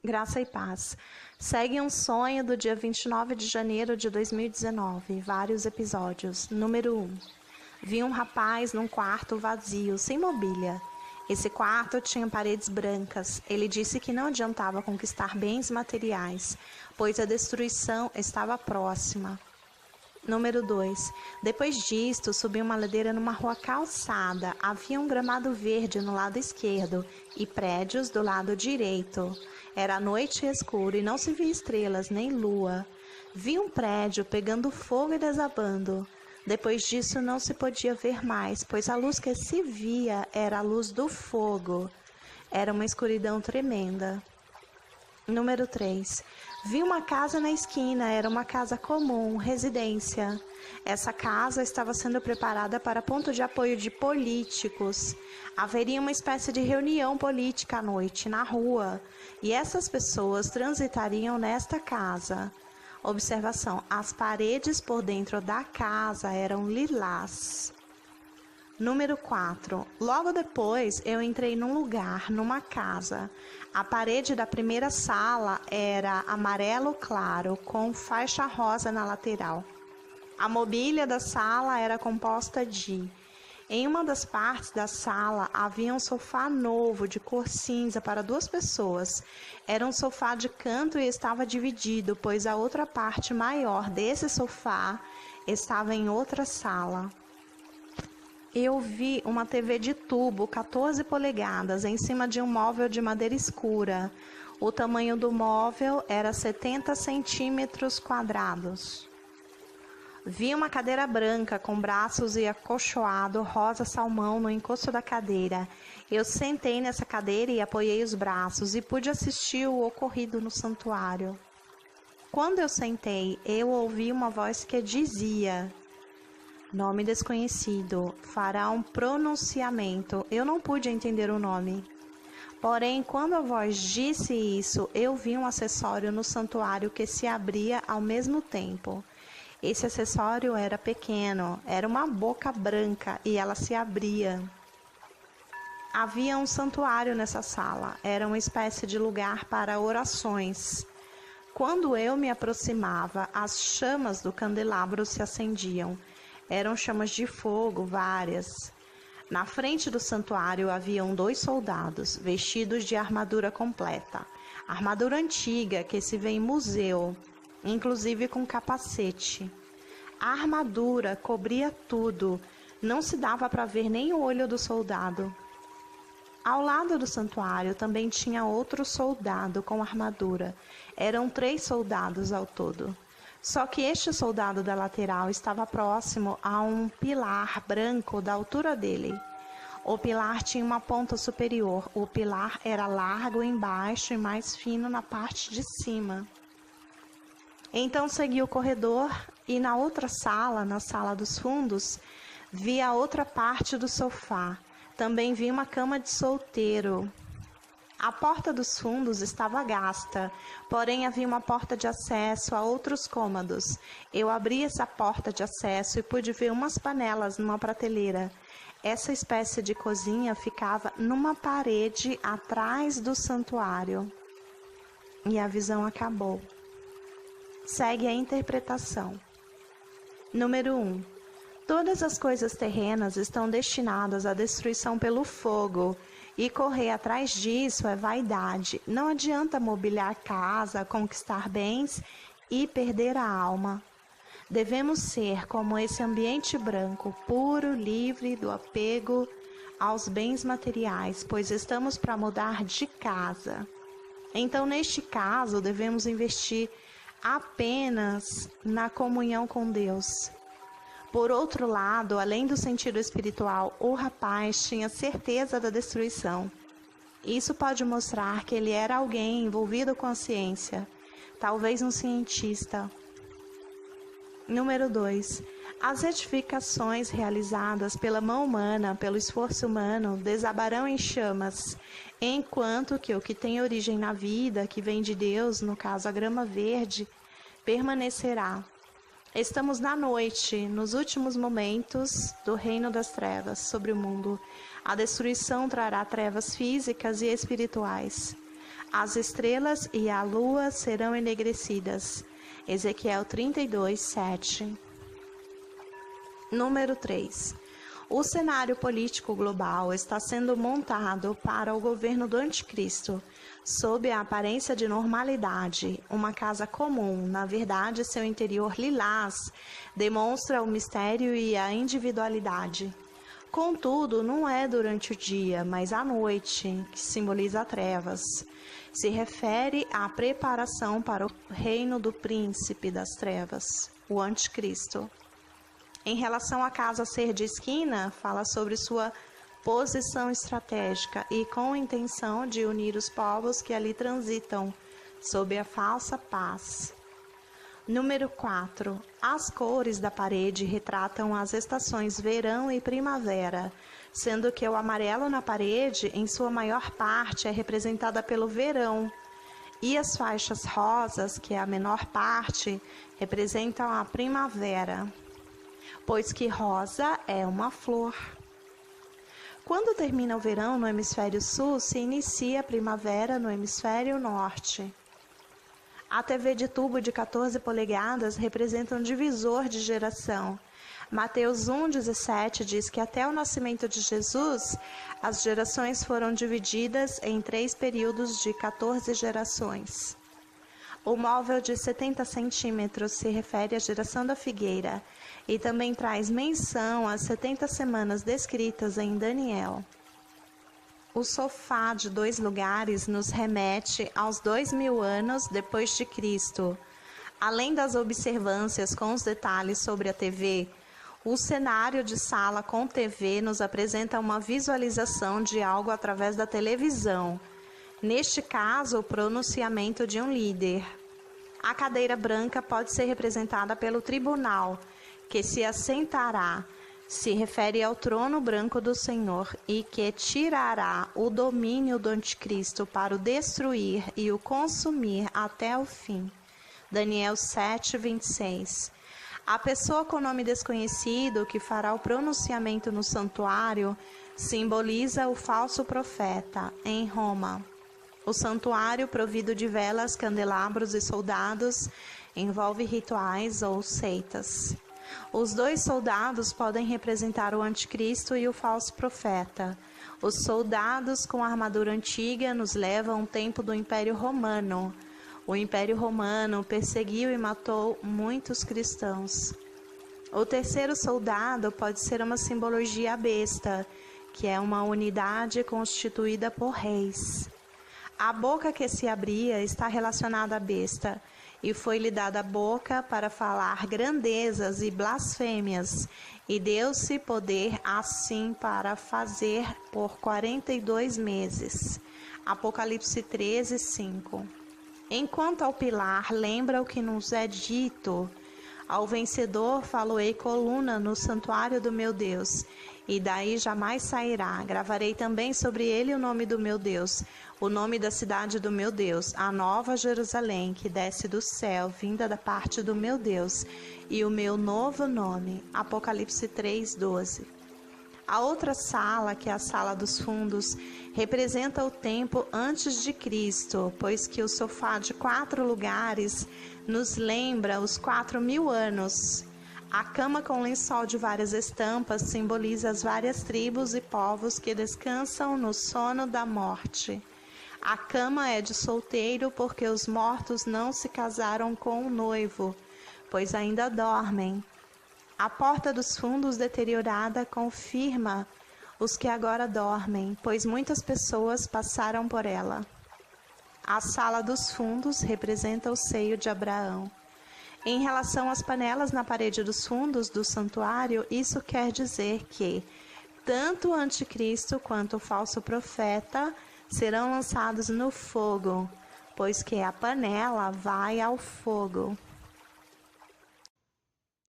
Graça e paz. Segue um sonho do dia 29 de janeiro de 2019, vários episódios. Número 1. Vi um rapaz num quarto vazio, sem mobília. Esse quarto tinha paredes brancas. Ele disse que não adiantava conquistar bens materiais, pois a destruição estava próxima. Número 2. Depois disto, subi uma ladeira numa rua calçada. Havia um gramado verde no lado esquerdo e prédios do lado direito. Era noite escura e não se via estrelas nem lua. Vi um prédio pegando fogo e desabando. Depois disso não se podia ver mais, pois a luz que se via era a luz do fogo. Era uma escuridão tremenda. Número 3. Vi uma casa na esquina, era uma casa comum, residência. Essa casa estava sendo preparada para ponto de apoio de políticos. Haveria uma espécie de reunião política à noite, na rua, e essas pessoas transitariam nesta casa. Observação: as paredes por dentro da casa eram lilás. Número 4. Logo depois, eu entrei numa casa. A parede da primeira sala era amarelo claro, com faixa rosa na lateral. A mobília da sala era composta de... Em uma das partes da sala, havia um sofá novo, de cor cinza, para 2 pessoas. Era um sofá de canto e estava dividido, pois a outra parte maior desse sofá estava em outra sala. Eu vi uma TV de tubo, 14 polegadas, em cima de um móvel de madeira escura. O tamanho do móvel era 70 centímetros quadrados. Vi uma cadeira branca com braços e acolchoado rosa salmão no encosto da cadeira. Eu sentei nessa cadeira e apoiei os braços e pude assistir o ocorrido no santuário. Quando eu sentei, eu ouvi uma voz que dizia... Nome desconhecido, fará um pronunciamento. Eu não pude entender o nome. Porém, quando a voz disse isso, eu vi um acessório no santuário que se abria ao mesmo tempo. Esse acessório era pequeno, era uma boca branca e ela se abria. Havia um santuário nessa sala, era uma espécie de lugar para orações. Quando eu me aproximava, as chamas do candelabro se acendiam. Eram chamas de fogo, várias. Na frente do santuário haviam 2 soldados, vestidos de armadura completa. Armadura antiga que se vê em museu, inclusive com capacete. A armadura cobria tudo, não se dava para ver nem o olho do soldado. Ao lado do santuário também tinha outro soldado com armadura. Eram 3 soldados ao todo. Só que este soldado da lateral estava próximo a um pilar branco da altura dele. O pilar tinha uma ponta superior. O pilar era largo embaixo e mais fino na parte de cima. Então segui o corredor e na outra sala, na sala dos fundos, vi a outra parte do sofá. Também vi uma cama de solteiro. A porta dos fundos estava gasta, porém havia uma porta de acesso a outros cômodos. Eu abri essa porta de acesso e pude ver umas panelas numa prateleira. Essa espécie de cozinha ficava numa parede atrás do santuário. E a visão acabou. Segue a interpretação. Número 1. Todas as coisas terrenas estão destinadas à destruição pelo fogo. E correr atrás disso é vaidade. Não adianta mobiliar casa, conquistar bens e perder a alma. Devemos ser como esse ambiente branco, puro, livre do apego aos bens materiais, pois estamos para mudar de casa. Então, neste caso, devemos investir apenas na comunhão com Deus. Por outro lado, além do sentido espiritual, o rapaz tinha certeza da destruição. Isso pode mostrar que ele era alguém envolvido com a ciência, talvez um cientista. Número 2. As edificações realizadas pela mão humana, pelo esforço humano, desabarão em chamas, enquanto que o que tem origem na vida, que vem de Deus, no caso a grama verde, permanecerá. Estamos na noite, nos últimos momentos do reino das trevas sobre o mundo. A destruição trará trevas físicas e espirituais. As estrelas e a lua serão enegrecidas. Ezequiel 32, 7. Número 3. O cenário político global está sendo montado para o governo do Anticristo, sob a aparência de normalidade. Uma casa comum, na verdade, seu interior lilás, demonstra o mistério e a individualidade. Contudo, não é durante o dia, mas à noite, que simboliza trevas. Se refere à preparação para o reino do príncipe das trevas, o Anticristo. Em relação à casa ser de esquina, fala sobre sua posição estratégica e com intenção de unir os povos que ali transitam, sob a falsa paz. Número 4. As cores da parede retratam as estações verão e primavera, sendo que o amarelo na parede, em sua maior parte, é representada pelo verão, e as faixas rosas, que é a menor parte, representam a primavera, pois que rosa é uma flor. Quando termina o verão no hemisfério sul, se inicia a primavera no hemisfério norte. A TV de tubo de 14 polegadas representa um divisor de geração. Mateus 1,17 diz que até o nascimento de Jesus, as gerações foram divididas em 3 períodos de 14 gerações. O móvel de 70 centímetros se refere à geração da figueira e também traz menção às 70 semanas descritas em Daniel. O sofá de 2 lugares nos remete aos 2000 anos depois de Cristo. Além das observâncias com os detalhes sobre a TV, o cenário de sala com TV nos apresenta uma visualização de algo através da televisão. Neste caso, o pronunciamento de um líder. A cadeira branca pode ser representada pelo tribunal, que se assentará, se refere ao trono branco do Senhor, e que tirará o domínio do Anticristo para o destruir e o consumir até o fim. Daniel 7, 26. A pessoa com nome desconhecido que fará o pronunciamento no santuário simboliza o falso profeta, em Roma. O santuário, provido de velas, candelabros e soldados, envolve rituais ou seitas. Os 2 soldados podem representar o anticristo e o falso profeta. Os soldados com armadura antiga nos levam ao tempo do Império Romano. O Império Romano perseguiu e matou muitos cristãos. O 3º soldado pode ser uma simbologia à besta, que é uma unidade constituída por reis. A boca que se abria está relacionada à besta, e foi-lhe dada a boca para falar grandezas e blasfêmias, e deu-se poder assim para fazer por 42 meses. Apocalipse 13, 5. Enquanto ao pilar, lembra o que nos é dito: ao vencedor faloei coluna no santuário do meu Deus, e daí jamais sairá. Gravarei também sobre ele o nome do meu Deus, o nome da cidade do meu Deus, a nova Jerusalém, que desce do céu, vinda da parte do meu Deus, e o meu novo nome. Apocalipse 3, 12. A outra sala, que é a sala dos fundos, representa o tempo antes de Cristo, pois que o sofá de 4 lugares nos lembra os 4.000 anos. A cama com lençol de várias estampas simboliza as várias tribos e povos que descansam no sono da morte. A cama é de solteiro porque os mortos não se casaram com o noivo, pois ainda dormem. A porta dos fundos deteriorada confirma os que agora dormem, pois muitas pessoas passaram por ela. A sala dos fundos representa o seio de Abraão. Em relação às panelas na parede dos fundos do santuário, isso quer dizer que tanto o anticristo quanto o falso profeta serão lançados no fogo, pois que a panela vai ao fogo.